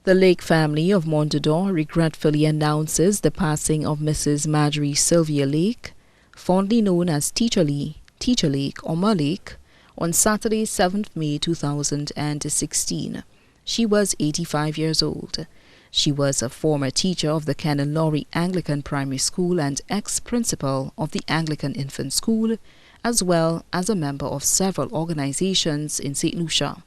The Lake family of Montador regretfully announces the passing of Mrs. Marjorie Sylvia Lake, fondly known as Teacher Lake or Ma Lake, on Saturday, 7th May 2016. She was 85 years old. She was a former teacher of the Canon Laurie Anglican Primary School and ex-principal of the Anglican Infant School, as well as a member of several organizations in St. Lucia.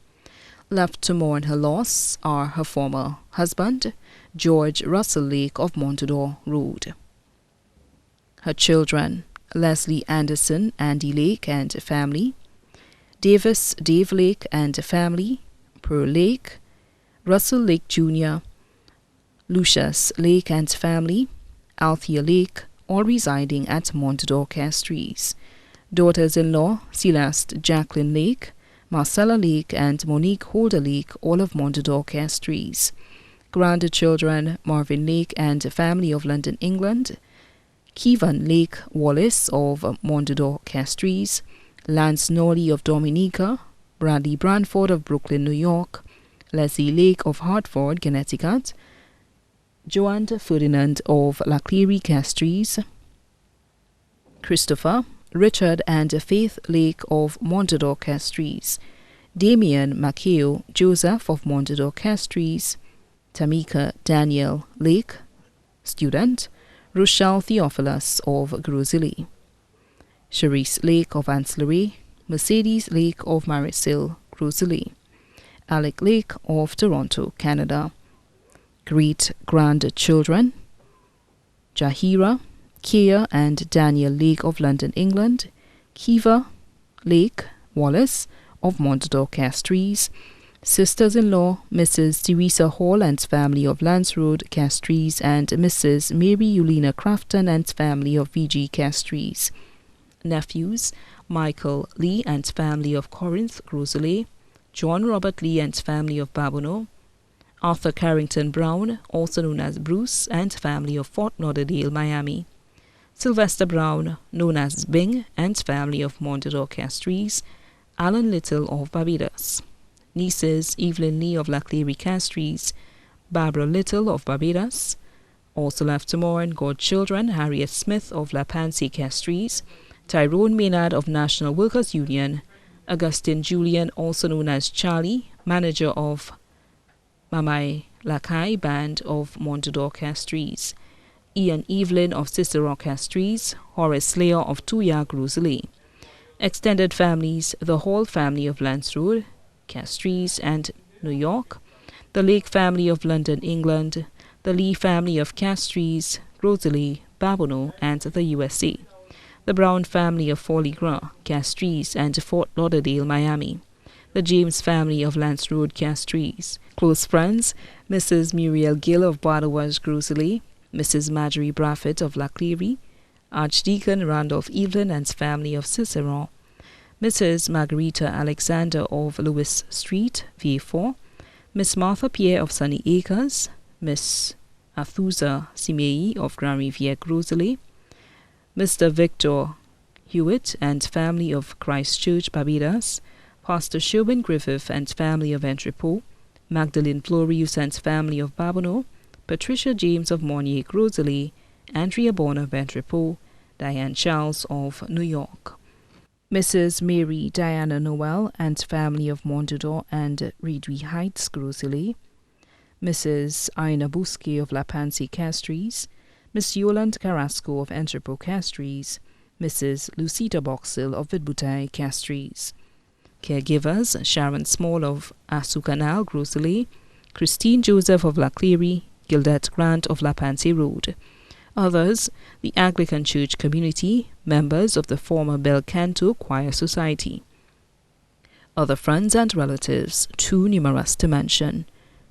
Left to mourn her loss are her former husband, George Russell Lake of Montador Road. Her children, Leslie Anderson, Andy Lake and family, Davis Dave Lake and family, Pearl Lake, Russell Lake Jr., Lucius Lake and family, Althea Lake, all residing at Montador Castries. Daughters-in-law, Celeste Jacqueline Lake, Marcella Lake and Monique Holder Lake, all of Montador Castries. Grandchildren, Marvin Lake and family of London, England, Kevin Lake Wallace of Montador Castries, Lance Norley of Dominica, Bradley Branford of Brooklyn, New York, Leslie Lake of Hartford, Connecticut, Joanne Ferdinand of Lakelong Castries, Christopher, Richard and Faith Lake of Montador Castries, Damian Maceo Joseph of Montador Castries, Tamika Daniel Lake, student, Rochelle Theophilus of Grosili, Charisse Lake of Ancillary, Mercedes Lake of Marisil, Grosili, Alec Lake of Toronto, Canada. Great-grandchildren, Jahira, Kia and Daniel Lake of London, England, Kiva Lake Wallace of Montador Castries, sisters-in-law Mrs. Teresa Hall and family of Lance Road, Castries, and Mrs. Mary Eulina Crafton and family of VG Castries. Nephews, Michael Lee and family of Corinth, Rosalie, John Robert Lee and family of Babono, Arthur Carrington Brown, also known as Bruce, and family of Fort Lauderdale, Miami, Sylvester Brown, known as Bing, and family of Montador Castries, Alan Little of Barbados. Nieces, Evelyn Lee of Lakelong Castries, Barbara Little of Barbados. Also left to mourn, godchildren, Harriet Smith of La Pansy Castries, Tyrone Maynard of National Workers Union, Augustine Julian, also known as Charlie, manager of Mamai Lakai Band of Montador Castries, Ian Evelyn of Cicero Castries, Horace Slayer of Tuya Grosili. Extended families, the Hall family of Lance Road, Castries and New York, the Lake family of London, England, the Lee family of Castries, Grosili, Babono, and the USA, the Brown family of Folly Gras, Castries, and Fort Lauderdale, Miami, the James family of Lance Road, Castries. Close friends, Mrs. Muriel Gill of Badawas, Grosili, Mrs. Marjorie Braffett of Lakelong, Archdeacon Randolph Evelyn and family of Cicero, Mrs. Margarita Alexander of Lewis Street, VA4, Miss Martha Pierre of Sunny Acres, Miss Athusa Simei of Grand Riviere, Grosili, Mr. Victor Hewitt and family of Christchurch, Barbados, Pastor Sherwin Griffith and family of Entrepot, Magdalene Florius and family of Babono, Patricia James of Monnier, Grosili, Andrea Bonner of Entrepot, Diane Charles of New York, Mrs. Mary Diana Noel and family of Montador and Redwy Heights, Grosili, Mrs. Ina Busque of La Pansy Castries, Miss Yolande Carrasco of Entrepot Castries, Mrs. Lucita Boxell of Vidbutay Castries. Caregivers, Sharon Small of Asu Canal, Grosili, Christine Joseph of Lakelong, Gildette Grant of La Pansy Road. Others, the Anglican Church community, members of the former Bel Canto Choir Society. Other friends and relatives, too numerous to mention.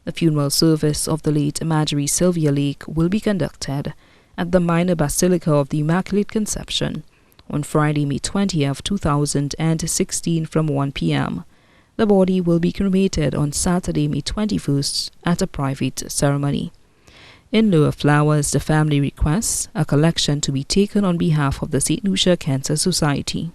The funeral service of the late Marjorie Sylvia Lake will be conducted at the Minor Basilica of the Immaculate Conception on Friday, May 20th, 2016 from 1 p.m. The body will be cremated on Saturday, May 21st at a private ceremony. In lieu of flowers, the family requests a collection to be taken on behalf of the St. Lucia Cancer Society.